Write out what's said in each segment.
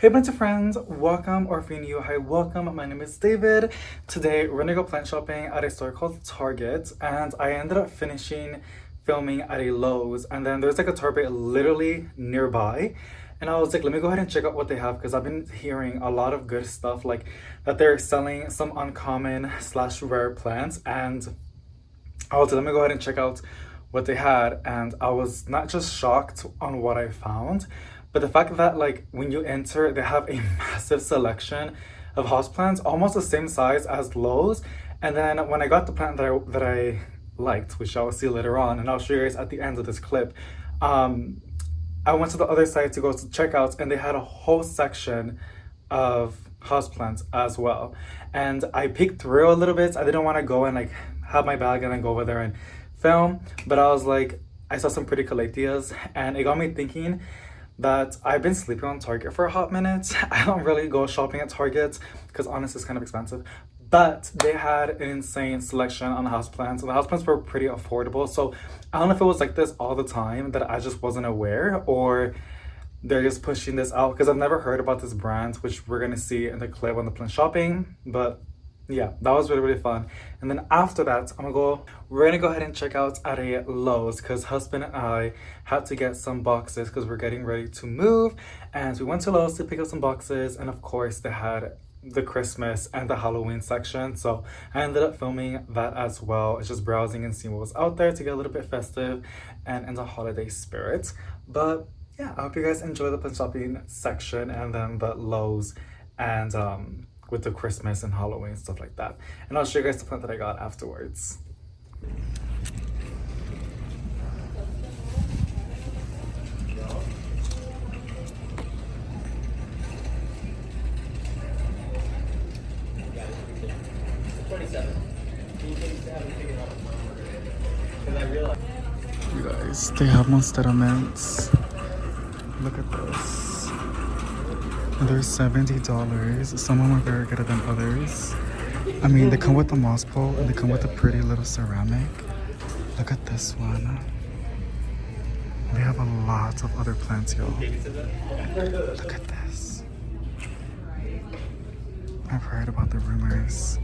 Hey bunch of friends, welcome, or if you're new, hi, welcome. My name is David. Today we're gonna go plant shopping at a store called Target, and I ended up finishing filming at a Lowe's, and then there's like a Target literally nearby, and I was like, let me go ahead and check out what they have because I've been hearing a lot of good stuff, like that they're selling some uncommon slash rare plants, and I was like, let me go ahead and check out what they had, and I was not just shocked on what I found, but the fact that like when you enter, they have a massive selection of houseplants, almost the same size as Lowe's. And then when I got the plant that I liked, which I will see later on, and I'll show you guys at the end of this clip, um, I went to the other side to go to checkouts, and they had a whole section of houseplants as well. And I peeked through a little bit. I didn't want to go and like have my bag and then go over there and film, but I was like, I saw some pretty calatheas, and it got me thinking that I've been sleeping on Target for a hot minute. I don't really go shopping at Target because honestly it's kind of expensive. But they had an insane selection on the houseplants, and the houseplants were pretty affordable. So I don't know if it was like this all the time that I just wasn't aware, or they're just pushing this out because I've never heard about this brand, which we're gonna see in the clip on the plant shopping. But yeah, that was really fun. And then after that, we're gonna go ahead and check out at a Lowe's because husband and I had to get some boxes because we're getting ready to move. And we went to Lowe's to pick up some boxes, and of course they had the Christmas and the Halloween section. So I ended up filming that as well. It's just browsing and seeing what was out there to get a little bit festive and in the holiday spirit. But yeah, I hope you guys enjoy the plant shopping section and then the Lowe's and with the Christmas and Halloween stuff like that. And I'll show you guys the plant that I got afterwards. You guys, they have Monstera mints. Look at this. They're $70. Some of them are very good than others. I mean, they come with the moss pole and they come with a pretty little ceramic. Look at this one. They have a lot of other plants, y'all. Look at this. I've heard about the rumors.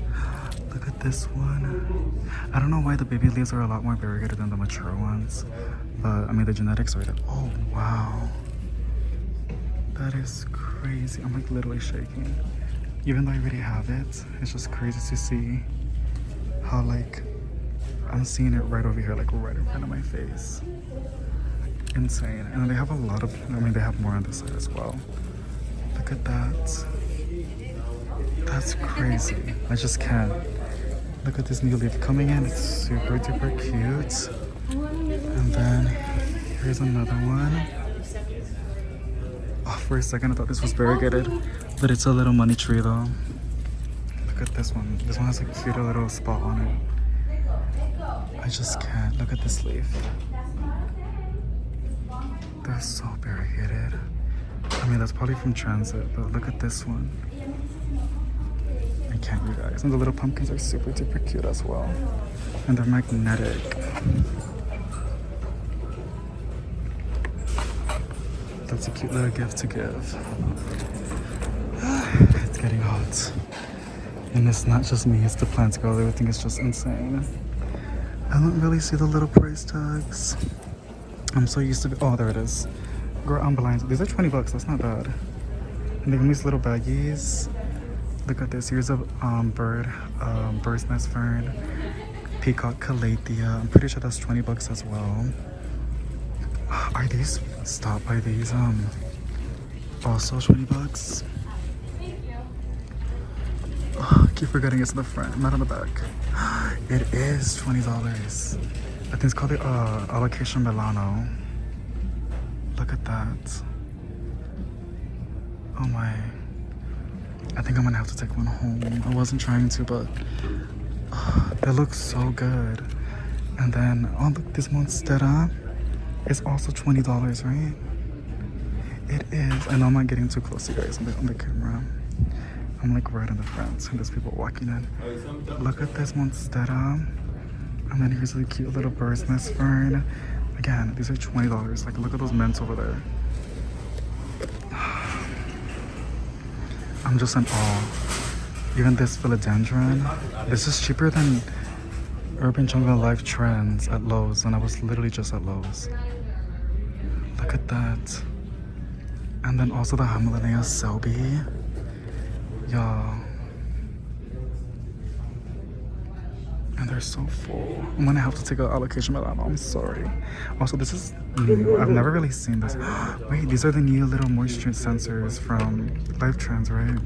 Look at this one. I don't know why the baby leaves are a lot more variegated than the mature ones, but I mean the genetics are there. Oh wow. That is crazy. I'm like literally shaking. Even though I already have it, it's just crazy to see how like I'm seeing it right over here, like right in front of my face. Insane. And then they have a lot of, I mean they have more on this side as well. Look at that. That's crazy. I just can't. Look at this new leaf coming in. It's super duper cute. And then here's another one. Oh, for a second I thought this was variegated, but it's a little money tree though. Look at this one. This one has a cute little spot on it. I just can't. Look at this leaf. They're so variegated. I mean, that's probably from transit, but look at this one. I can't, you guys. And the little pumpkins are super duper cute as well. And they're magnetic. That's a cute little gift to give. It's getting hot. And it's not just me, it's the plants, girl. Everything is just insane. I don't really see the little price tags. I'm so used to oh, there it is. Girl, I'm blind. These are $20, that's not bad. And they give me these little baggies. Look at this. Here's a bird's nest fern, peacock calathea. I'm pretty sure that's $20 as well. Are these, stop, are these also $20? Oh, I keep forgetting it's in the front, not on the back. It is $20. I think it's called the Alocasia Milano. Look at that. Oh my. I think I'm gonna have to take one home. I wasn't trying to, but they look so good. And then, oh look, this Monstera is also $20, right? It is. I know I'm not getting too close to you guys on the camera. I'm like right in the front, and there's people walking in. Look at this Monstera. And then here's a cute little bird's nest fern. Again, these are $20. Like, look at those mints over there. I'm just in awe. Even this philodendron, this is cheaper than Urban Jungle Life Trends at Lowe's, and I was literally just at Lowe's. Look at that. And then also the Hamilenia Selby. Y'all. And they're so full. I'm gonna have to take an allocation by that. I'm sorry. Also, this is new. I've never really seen this. Wait, these are the new little moisture sensors from Life Trends, right?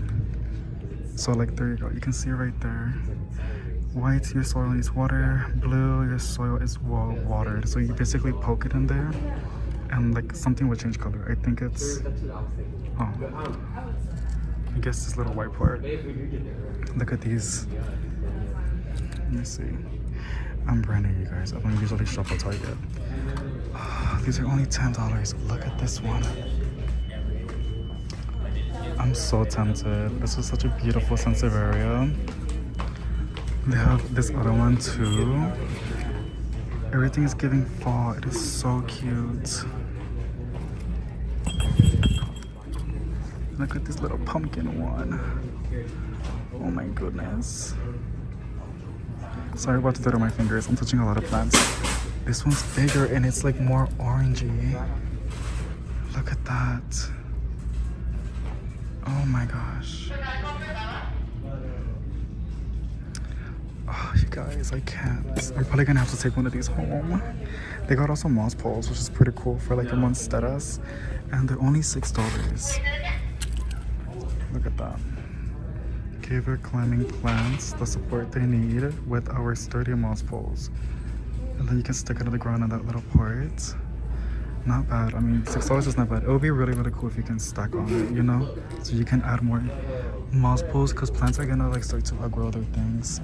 So like, there you go. You can see it right there. White, your soil needs water. Blue, your soil is watered. So you basically poke it in there, and like something will change color. I think it's, oh, I guess this little white part. Look at these. Let me see. I'm brand new, you guys. I don't usually shop at Target. These are only $10. Look at this one. I'm so tempted. This is such a beautiful Sansevieria. They have this other one too. Everything is giving fall. It is so cute. Look at this little pumpkin one. Oh my goodness. Sorry about the dirt on my fingers. I'm touching a lot of plants. This one's bigger and it's like more orangey. Look at that. Oh my gosh. Oh, you guys, I can't. I'm probably gonna have to take one of these home. They got also moss poles, which is pretty cool for like a Monsteras. And they're only $6. Look at that. Caver climbing plants the support they need with our sturdy moss poles. And then you can stick it to the ground on that little part. Not bad. I mean, $6 is not bad. It would be really, really cool if you can stack on it, you know? So you can add more moss poles because plants are gonna like start to outgrow their things.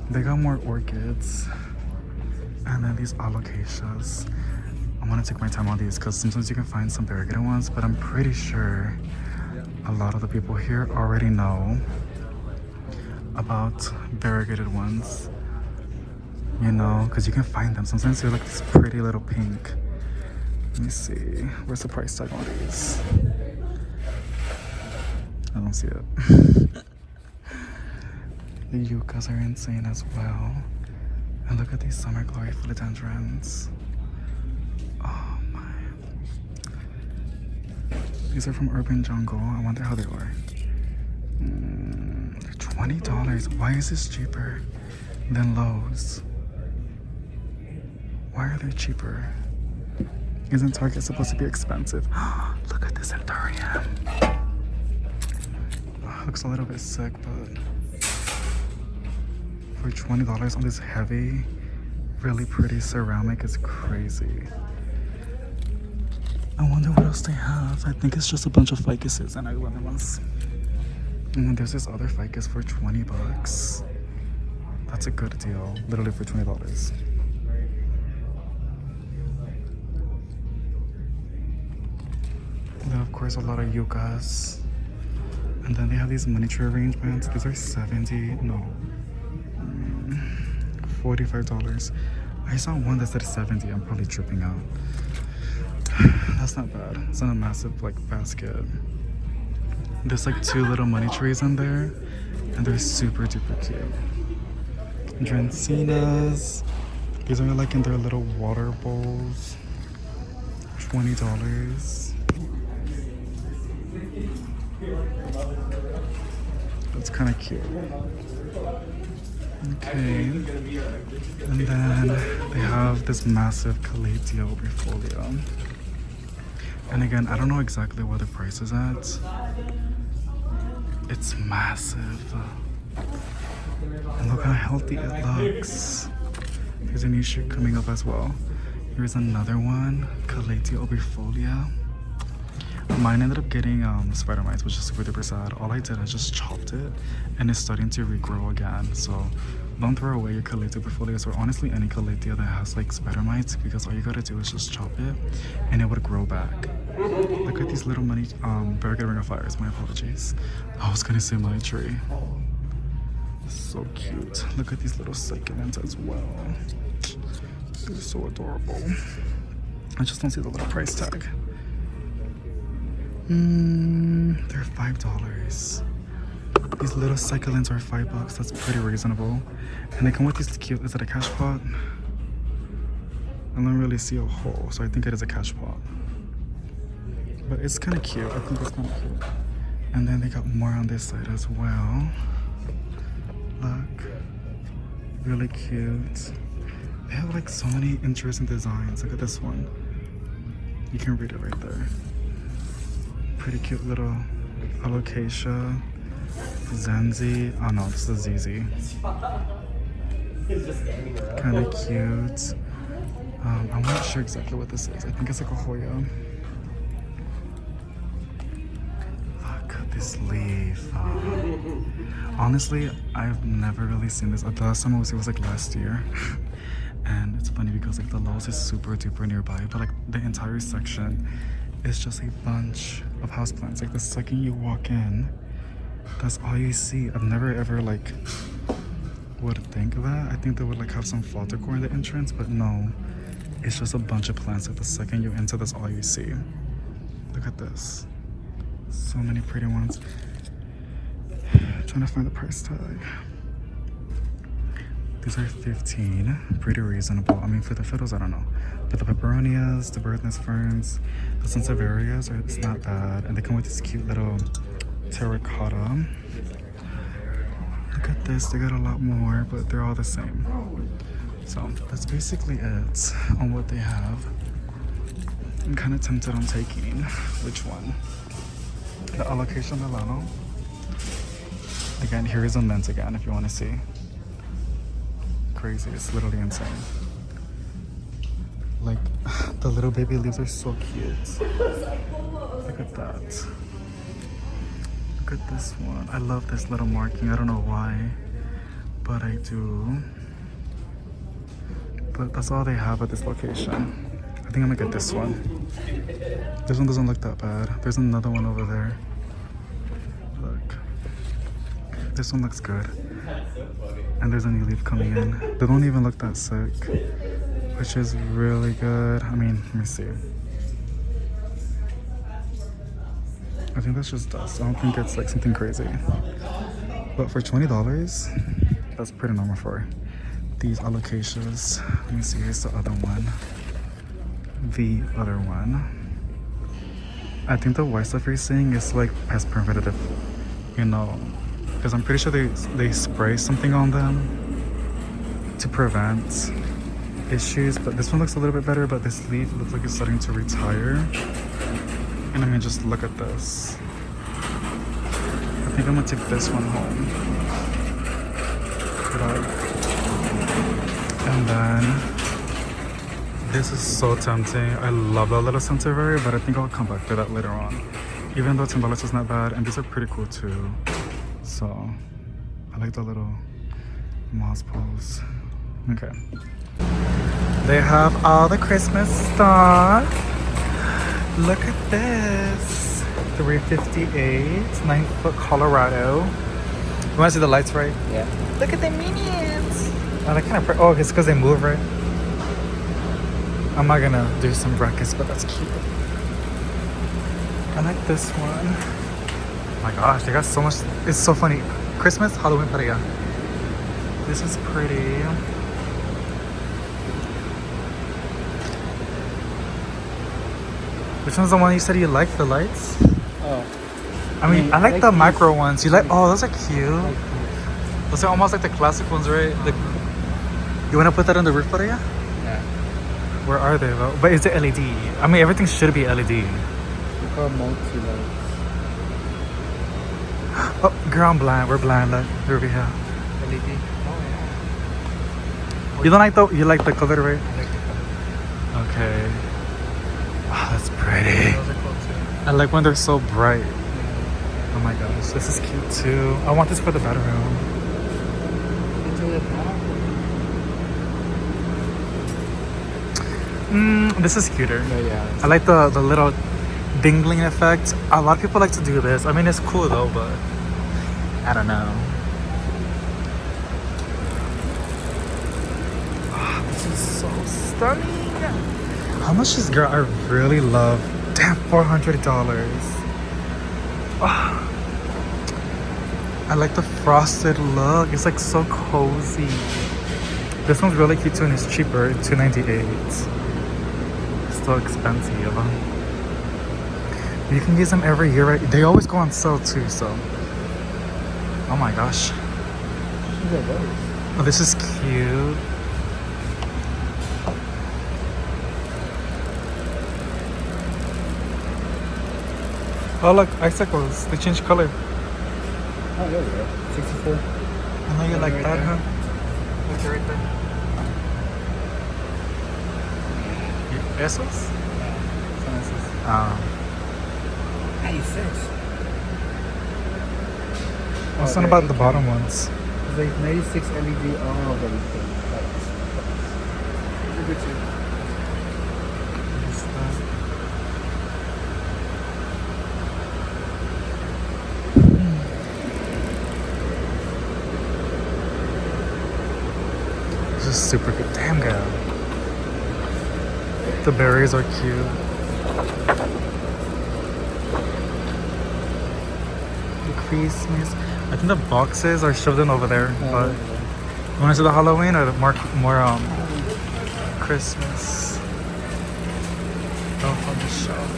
They got more orchids. And then these alocasias. I'm gonna take my time on these because sometimes you can find some variegated ones, but I'm pretty sure a lot of the people here already know about variegated ones, you know, because you can find them. Sometimes they're like this pretty little pink. Let me see, where's the price tag on these? I don't see it. The yuccas are insane as well. And look at these summer glory philodendrons. Oh my. These are from Urban Jungle. I wonder how they are. They're $20. Why is this cheaper than Lowe's? Why are they cheaper? Isn't Target supposed to be expensive? Look at this Centurion. Looks a little bit sick, but for $20 on this heavy, really pretty ceramic is crazy. I wonder what else they have. I think it's just a bunch of ficuses and aglaonemas. And then there's this other ficus for $20. That's a good deal, literally for $20. And then of course a lot of yuccas. And then they have these miniature arrangements. These are $45. I saw one that said $70. I'm probably tripping out. That's not bad. It's in a massive like basket. There's like 2 little money trees in there, and they're super duper cute. Dracaenas. These are like in their little water bowls. $20. That's kind of cute. Okay. And then they have this massive Calathea obrifolia. And again, I don't know exactly what the price is at. It's massive. And look how healthy it looks. There's a new shit coming up as well. Here's another one, Calathea obrifolia. Mine ended up getting spider mites, which is super duper sad. All I did, I just chopped it, and it's starting to regrow again. So don't throw away your Calathea obrifolias, or honestly any Calathea that has like spider mites, because all you gotta do is just chop it, and it would grow back. Look at these little money, variegated ring of fires. My apologies. I was gonna say money tree. So cute. Look at these little succulents as well. They're so adorable. I just don't see the little price tag. They're $5. These little succulents are $5. That's pretty reasonable. And they come with these cute, is it a cash pot? I don't really see a hole, so I think it is a cash pot. But it's kind of cute. I think it's kind of cute. And then they got more on this side as well. Look. Really cute. They have like so many interesting designs. Look at this one. You can read it right there. Pretty cute little alocasia. Zenzi. Oh no, this is a ZZ. Kind of cute. I'm not sure exactly what this is. I think it's like a Hoya. Look at this leaf. Honestly, I've never really seen this. The last time I was here was like last year. And it's funny because like the Lowe's is super duper nearby, but like the entire section is just a bunch of houseplants. Like the second you walk in, that's all you see. I've never ever like would think that. I think they would like have some fall decor in the entrance, but no. It's just a bunch of plants. Like the second you enter, that's all you see. Look at this. So many pretty ones. Trying to find the price tag. These are $15. Pretty reasonable. I mean, for the fiddles, I don't know. But the peperonias, the birdnest ferns, the sansevierias, it's not bad. And they come with this cute little terracotta. Look at this. They got a lot more, but they're all the same. So that's basically it on what they have. I'm kind of tempted on taking which one? The Alocasia Milano. Again, here is a mint again if you want to see. Crazy, it's literally insane. Like, the little baby leaves are so cute. Look at that. Look at this one. I love this little marking. I don't know why, but I do. But that's all they have at this location. I think I'm gonna get this one. This one doesn't look that bad. There's another one over there. Look. This one looks good. And there's a new leaf coming in. They don't even look that sick, which is really good. I mean, let me see. I think that's just dust. I don't think it's like something crazy. But for $20, that's pretty normal for these alocasias. Let me see, here's the other one. The other one. I think the white stuff you're seeing is like pest preventative, you know, because I'm pretty sure they spray something on them to prevent issues. But this one looks a little bit better, but this leaf looks like it's starting to retire. And I mean, just look at this. I think I'm gonna take this one home. And then this is so tempting. I love that little Sansevieri, but I think I'll come back to that later on. Even though $10 is not bad, and these are pretty cool too. So I like the little moss poles. Okay. They have all the Christmas stuff. Look at this. $358, 9-foot Colorado. You want to see the lights, right? Yeah. Look at the minions. Oh, they kind of. Oh, it's because they move, right? I'm not gonna do some brackets, but that's cute. I like this one. Oh my gosh, they got so much. It's so funny. Christmas, Halloween, pareja. This is pretty. Which one's the one you said you like, the lights? Oh. I mean, I like the micro ones. You like? Oh, those are cute. Those are almost like the classic ones, right? You want to put that on the roof, pareja? Yeah. Where are they though? But is it LED? I mean, everything should be LED. We call multi-lights. Oh, girl, I'm blind. We're blind. Look, they're over here. LED? Oh, yeah. You don't like the? You like the color, right? I like the color. Okay. Oh, that's pretty. Those are cool too. I like when they're so bright. Oh my gosh, this is cute too. I want this for the bedroom. This is cuter. No, yeah. I like the little dingling effect. A lot of people like to do this. I mean, it's cool though, but I don't know. Oh, this is so stunning. How much is girl? I really love. Damn, $400. Oh. I like the frosted look. It's like so cozy. This one's really cute too and it's cheaper, $2.98. Still expensive. You can use them every year, right? They always go on sale too, so. Oh my gosh. Oh, this is cute. Oh look, icicles. They change color. Oh, there we go. 64. I know you like Right that, there. huh? Look right there. Esos? Son esos. 96. What's one about the bottom ones? It's like 96 LED. Oh, that is good. These are good too. What's that? This is super good. Damn, girl. The berries are cute. The Christmas. I think the boxes are shoved in over there. But you want to see the Halloween or the more Christmas? Oh, on the shelf.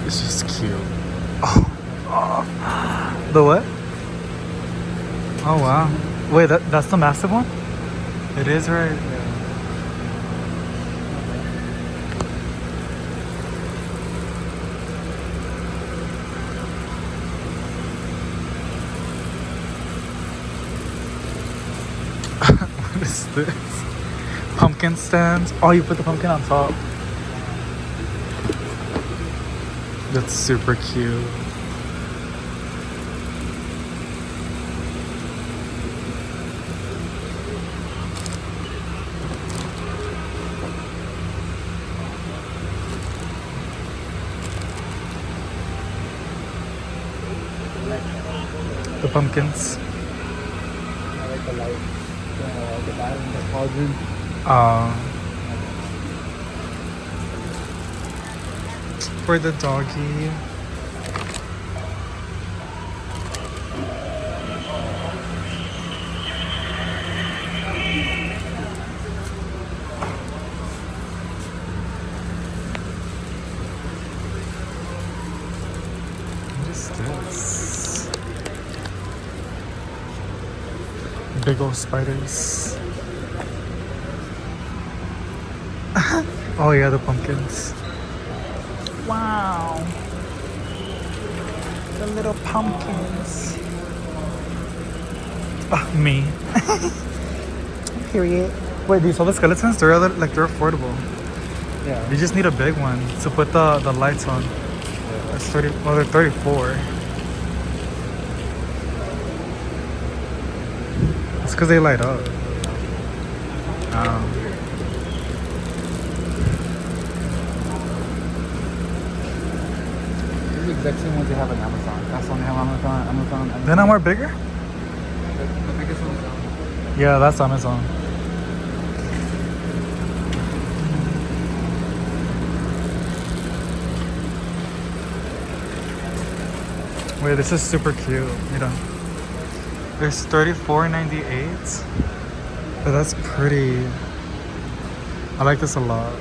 It's just cute. Oh. The what? Oh wow. Wait, that's the massive one? It is, right? What is this? Pumpkin stands. Oh, you put the pumpkin on top. That's super cute. The pumpkins. I like the light. The bottom, the cauldron. For the doggy. What is this? Big old spiders. Oh yeah, the pumpkins. Wow. The little pumpkins. Me. Period. Wait, these all the skeletons? They're they're affordable. Yeah. You just need a big one to put the lights on. That's 30. Well, they're 34. It's because they light up. These are the exact same ones they have on Amazon. That's on Amazon. They're not more bigger? The biggest one's on. Yeah, that's Amazon. Wait, this is super cute. You know, there's $34.98, but that's pretty. I like this a lot.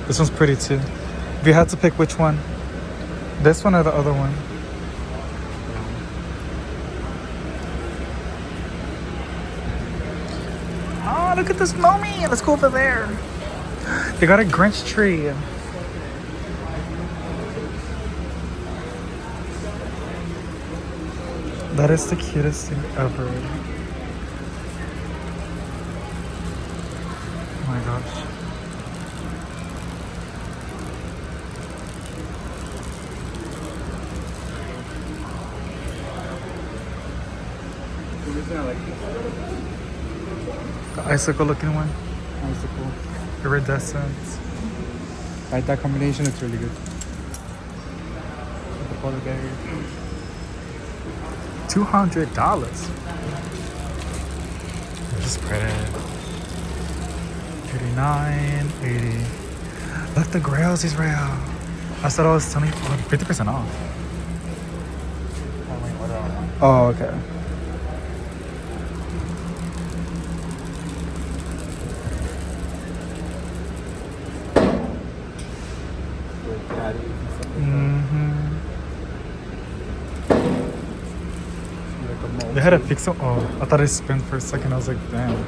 This one's pretty too. If you had to pick which one, this one or the other one? Oh, look at the snowman. Let's go over there. They got a Grinch tree. That is the cutest thing ever. Oh my gosh. The reason I like this. The icicle looking one. Icicle. Iridescent. Like that combination, it's really good. The polar bear. $200. This is pretty. 89, 80. Look, the grails is real. I said I was telling you 50% off. Oh, okay. They had a pixel. Oh, I thought it spun for a second. I was like, damn.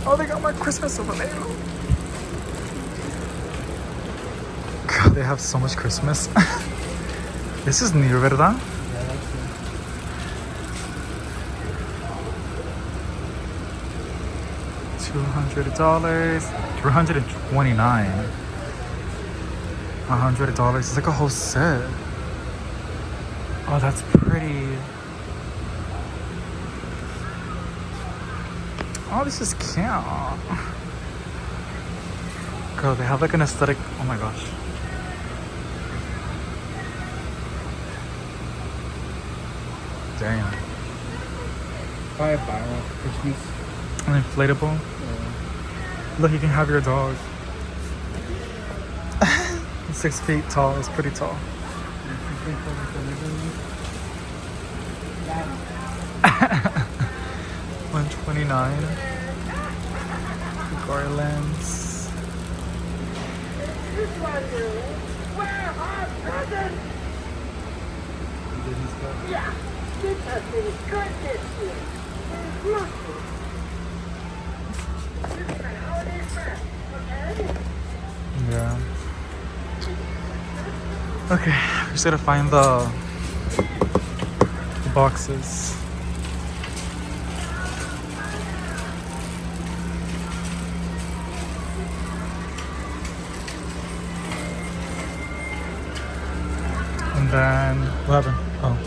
Oh, they got my Christmas over there. God, they have so much Christmas. This is new, ¿verdad? $200, $329. $100. It's like a whole set. Oh, that's pretty. Oh, this is cute. Girl, they have like an aesthetic. Oh my gosh. Damn. Buy a barrel for Christmas. An inflatable. Yeah. Look, you can have your dog. 6 feet tall. It's pretty tall. $129. Garlands. Yeah, this has been good this year. Yeah. Okay, we just gotta find the boxes. And then, what happened? Oh,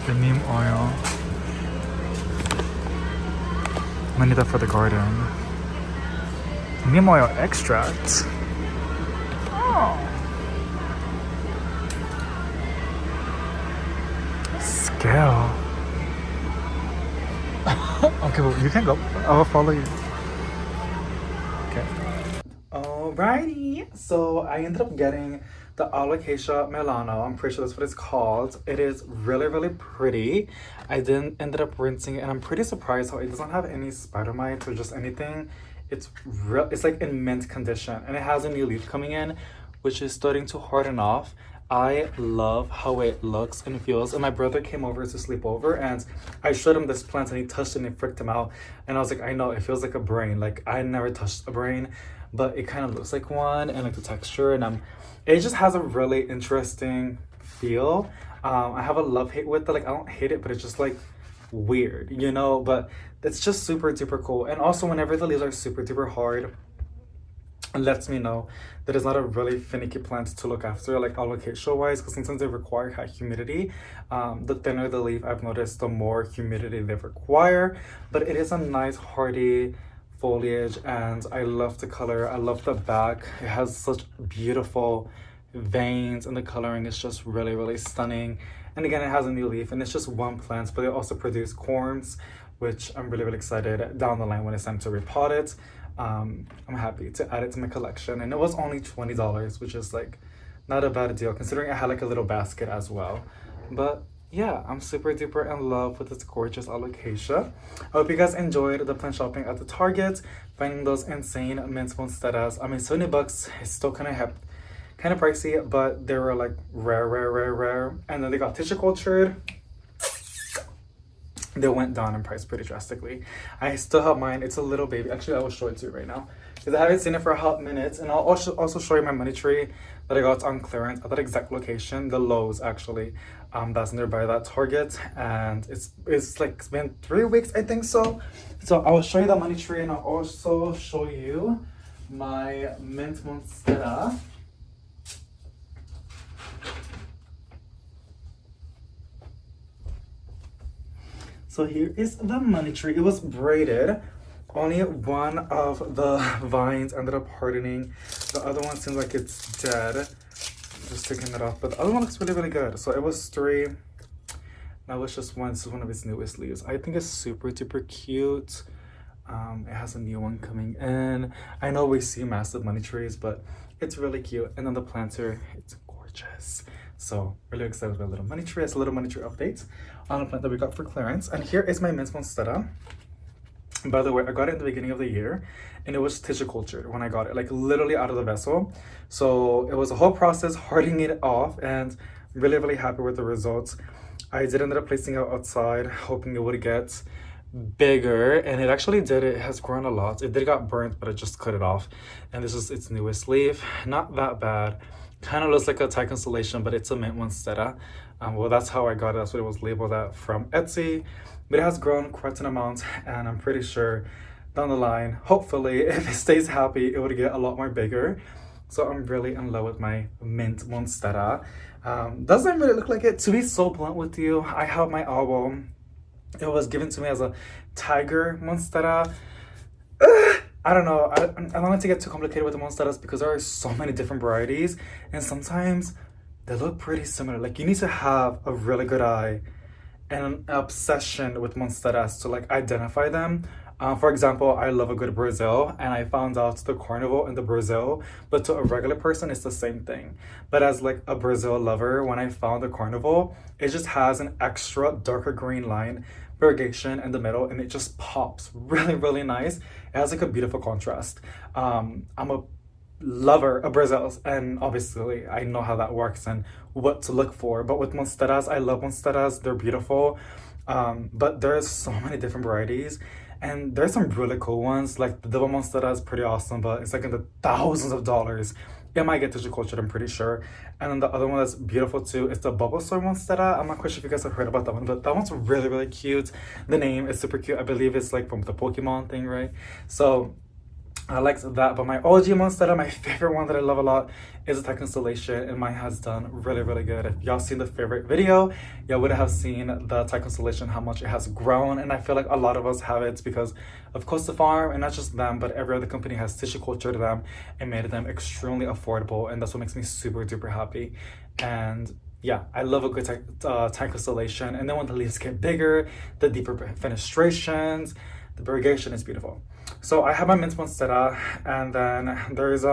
the neem oil. I need that for the garden. Neem oil extract. Oh. Scale. Okay, well, you can go. I will follow you. Okay. Alrighty. So I ended up getting the Alocasia Milano. I'm pretty sure that's what it's called. It is really, really pretty. I then ended up rinsing it, and I'm pretty surprised how it doesn't have any spider mites or just anything. It's like in mint condition, and it has a new leaf coming in, which is starting to harden off. I love how it looks and feels. And my brother came over to sleep over, and I showed him this plant, and he touched it and it freaked him out. And I was like, I know, it feels like a brain. Like, I never touched a brain, but it kind of looks like one, and like the texture, and it just has a really interesting feel. I have a love-hate with it. Like, I don't hate it, but it's just like weird, you know? But it's just super duper cool. And also, whenever the leaves are super duper hard, it lets me know that it's not a really finicky plant to look after, like alocasia wise, because sometimes they require high humidity. The thinner the leaf, I've noticed, the more humidity they require. But it is a nice hardy foliage, and I love the color. I love the back. It has such beautiful veins, and the coloring is just really, really stunning. And again, it has a new leaf, and it's just one plant, but they also produce corms, which I'm really, really excited down the line when it's time to repot it. I'm happy to add it to my collection, and it was only $20, which is like not a bad deal considering I had like a little basket as well. But yeah, I'm super duper in love with this gorgeous alocasia. I hope you guys enjoyed the plant shopping at the Target, finding those insane mint monsteras. I mean, $70 is still kind of pricey, but they were like rare. And then they got tissue cultured. They went down in price pretty drastically. I still have mine. It's a little baby. Actually, I will show it to you right now because I haven't seen it for a hot minute. And I'll also show you my money tree that I got on clearance at that exact location, the Lowe's actually. That's nearby that Target, and it's been 3 weeks, I think so. So I will show you the money tree, and I'll also show you my mint monstera. So here is the money tree. It was braided. Only one of the vines ended up hardening. The other one seems like it's dead. Just taking it off, but the other one looks really, really good. So it was 3. Now it's just one. This is one of its newest leaves. I think it's super, super cute. It has a new one coming in. I know we see massive money trees, but it's really cute. And then the planter, it's gorgeous. So really excited about little money tree. It's a little money tree update on a plant that we got for clearance. And here is my mint monstera. By the way, I got it in the beginning of the year, and it was tissue cultured when I got it, like literally out of the vessel. So it was a whole process hardening it off, and really, really happy with the results. I did end up placing it outside, hoping it would get bigger, and it actually did. It has grown a lot. It did got burnt, but I just cut it off. And this is its newest leaf. Not that bad. Kind of looks like a Thai constellation, but it's a mint monstera. Well, that's how I got it. That's what it was labeled at from Etsy. But it has grown quite an amount, and I'm pretty sure down the line, hopefully, if it stays happy, it would get a lot more bigger. So I'm really in love with my mint monstera. Doesn't really look like it. To be so blunt with you, I have my album. It was given to me as a tiger monstera. I don't know. I don't want to get too complicated with the monsteras because there are so many different varieties, and sometimes they look pretty similar. Like, you need to have a really good eye and an obsession with monsteras to like identify them. For example, I love a good Brazil, and I found out the Carnival and the Brazil, but to a regular person, it's the same thing. But as like a Brazil lover, when I found the Carnival, it just has an extra darker green line variegation in the middle, and it just pops really, really nice. It has like a beautiful contrast. I'm a lover of Brazils, and obviously I know how that works and what to look for. But with monsteras, I love monsteras. They're beautiful. But there's so many different varieties, and there's some really cool ones. Like the double monstera is pretty awesome, but it's like in the thousands of dollars. It might get tissue cultured, I'm pretty sure. And then the other one that's beautiful too is the bubble soy monstera. I'm not quite sure if you guys have heard about that one, but that one's really, really cute. The name is super cute. I believe it's like from the Pokemon thing, right? So I liked that. But my OG monstera, my favorite one that I love a lot, is a Thai constellation, and mine has done really, really good. If y'all seen the favorite video, y'all would have seen the Thai constellation, how much it has grown. And I feel like a lot of us have it because of Costa Farm, and not just them, but every other company has tissue cultured them and made them extremely affordable, and that's what makes me super duper happy. And yeah, I love a good Thai constellation. And then when the leaves get bigger, the deeper fenestrations, the variegation is beautiful. So I have my mint monstera, and then there's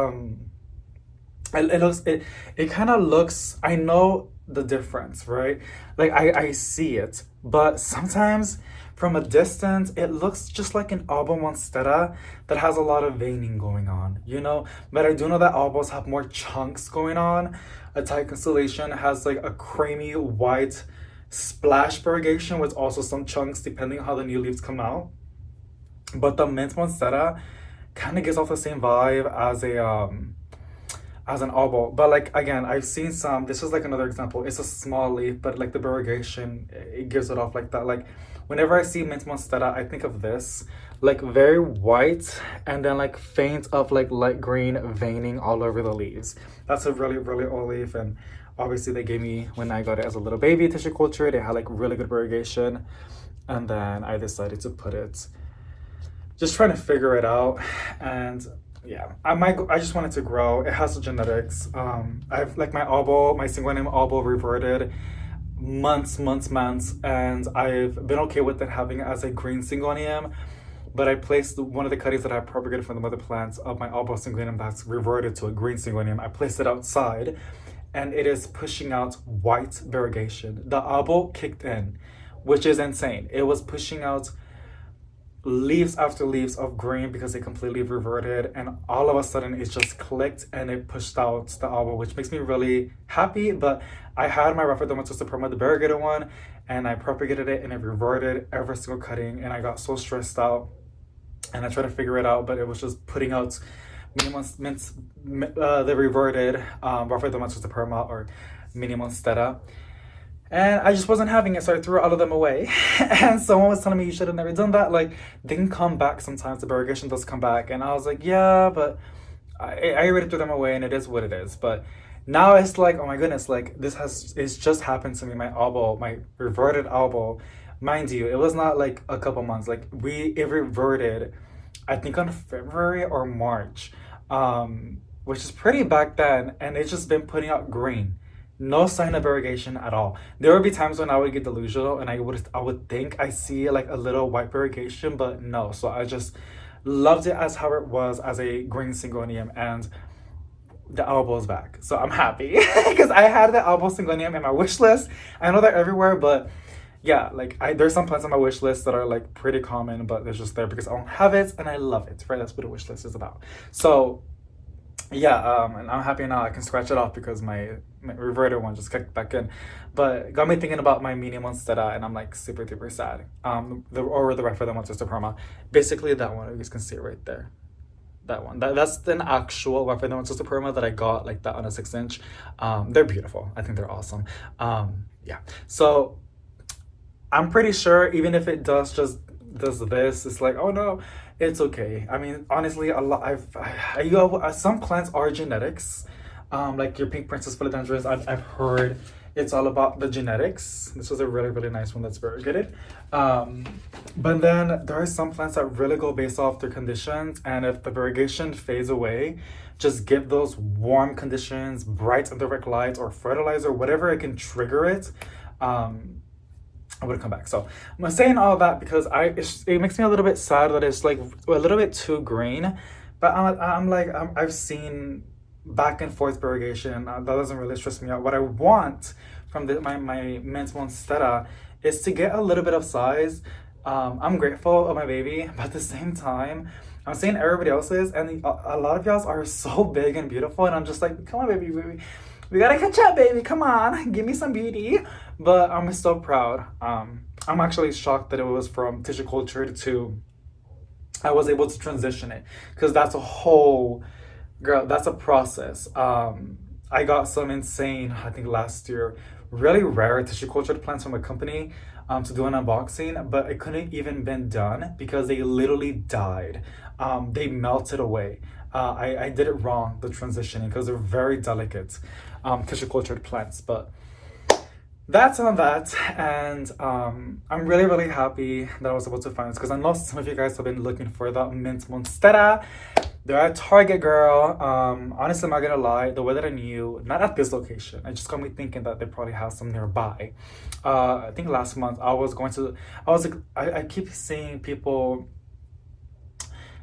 it kind of looks, I know the difference, right? Like I see it, but sometimes from a distance it looks just like an albo monstera that has a lot of veining going on, you know? But I do know that albos have more chunks going on. A Thai constellation has like a creamy white splash variegation with also some chunks depending on how the new leaves come out. But the mint monstera kind of gives off the same vibe as an albo. But like, again, I've seen some. This is like another example. It's a small leaf, but like the variegation, it gives it off like that. Like whenever I see mint monstera, I think of this, like very white, and then like faint of like light green veining all over the leaves. That's a really, really old leaf, and obviously they gave me, when I got it as a little baby, tissue culture. They had like really good variegation, and then I decided to put it, just trying to figure it out. And yeah, I just wanted to grow. It has the genetics. I've like my single name albo reverted months, and I've been okay with it having it as a green single name. But I placed one of the cuttings that I propagated from the mother plants of my albo single name that's reverted to a green single name. I placed it outside, and it is pushing out white variegation. The albo kicked in, which is insane. It was pushing out leaves after leaves of green because it completely reverted, and all of a sudden it just clicked and it pushed out the albo, which makes me really happy. But I had my Raphidomatous Perma, the variegated one, and I propagated it, and it reverted every single cutting, and I got so stressed out, and I tried to figure it out, but it was just putting out the reverted Raphidomatous Perma or mini monstera. And I just wasn't having it, so I threw all of them away. And someone was telling me, you should have never done that. Like, they can come back sometimes. The variegation does come back. And I was like, yeah, but I already threw them away, and it is what it is. But now it's like, oh my goodness, like, it's just happened to me. My reverted albo mind you, it was not like a couple months. Like it reverted, I think on February or March, which is pretty back then, and it's just been putting out green. No sign of variegation at all. There would be times when I would get delusional and I would think I see like a little white variegation, but no. So I just loved it as how it was as a green syngonium, and the elbow's back. So I'm happy because I had the elbow syngonium in my wish list. I know they're everywhere, but yeah, like there's some plants on my wish list that are like pretty common, but they're just there because I don't have it and I love it, right? That's what a wish list is about. So yeah, and I'm happy now I can scratch it off because my reverted one just kicked back in. But got me thinking about my mini Monstera, and I'm like super duper sad. The right for the Monstera Perma. Basically that one, you guys can see it right there. That one. That's an actual one for the Monstera Perma that I got like that on a 6-inch. They're beautiful. I think they're awesome. Yeah. So I'm pretty sure even if it does this, it's like, oh no, it's okay. I mean, honestly, a lot. Some plants are genetics, like your pink princess philodendrons. I've heard it's all about the genetics. This was a really, really nice one that's variegated. But then there are some plants that really go based off their conditions, and if the variegation fades away, just give those warm conditions, bright and direct light, or fertilizer, whatever it can trigger it. I would come back. So I'm saying all that because it makes me a little bit sad that it's like a little bit too green, but I've seen back and forth variegation. That doesn't really stress me out. What I want from my mint Monstera is to get a little bit of size. I'm grateful of my baby, but at the same time, I'm seeing everybody else's, and a lot of y'all are so big and beautiful, and I'm just like, come on, baby. We gotta catch up, baby. Come on, give me some beauty. But I'm so proud. I'm actually shocked that it was from tissue culture to I was able to transition it, because that's a whole that's a process. I got some insane, I think last year, really rare tissue cultured plants from a company to do an unboxing, but it couldn't even been done because they literally died. They melted away. I did it wrong, the transitioning, because they're very delicate tissue cultured plants. But that's on that, and I'm really, really happy that I was able to find this, because I know some of you guys have been looking for the mint Monstera. They're at Target, girl. Honestly, I'm not gonna lie, the way that I knew, not at this location, it just got me thinking that they probably have some nearby. I think last month I keep seeing people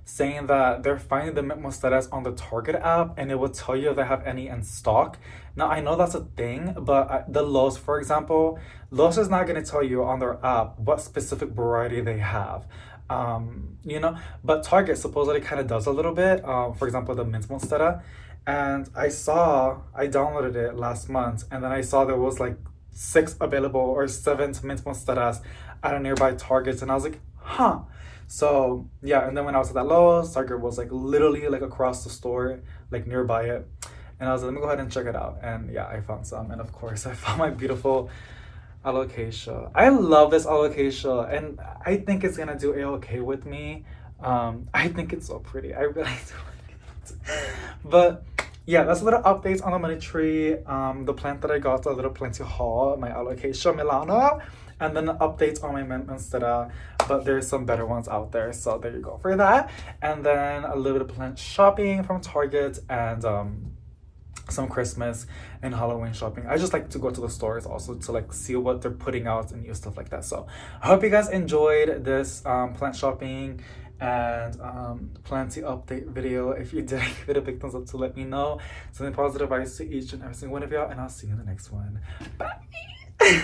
saying that they're finding the mint Monsteras on the Target app, and it will tell you if they have any in stock. Now, I know that's a thing, but the Lowe's, for example, Lowe's is not going to tell you on their app what specific variety they have. But Target supposedly kind of does a little bit. For example, the mint Monstera, and I downloaded it last month, and then I saw there was like 6 available or 7 mint Monsteras at a nearby Target, and I was like, huh. So yeah, and then when I was at that Lowe's, Target was like literally like across the store, like nearby it, and I was like, let me go ahead and check it out. And yeah, I found some, and of course I found my beautiful alocasia. I love this alocasia, and I think it's gonna do a-okay with me. I think it's so pretty. I really do like it. But yeah, that's a little updates on the money tree. The plant that I got, a little plenty haul, my alocasia Milano, and then updates on my mint Monstera. But there's some better ones out there, so there you go for that. And then a little bit of plant shopping from Target, and some Christmas and Halloween shopping. I just like to go to the stores also to like see what they're putting out and new stuff like that. So I hope you guys enjoyed this plant shopping and planty update video. If you did, give it a big thumbs up to let me know. Sending positive vibes to each and every single one of y'all, and I'll see you in the next one. Bye.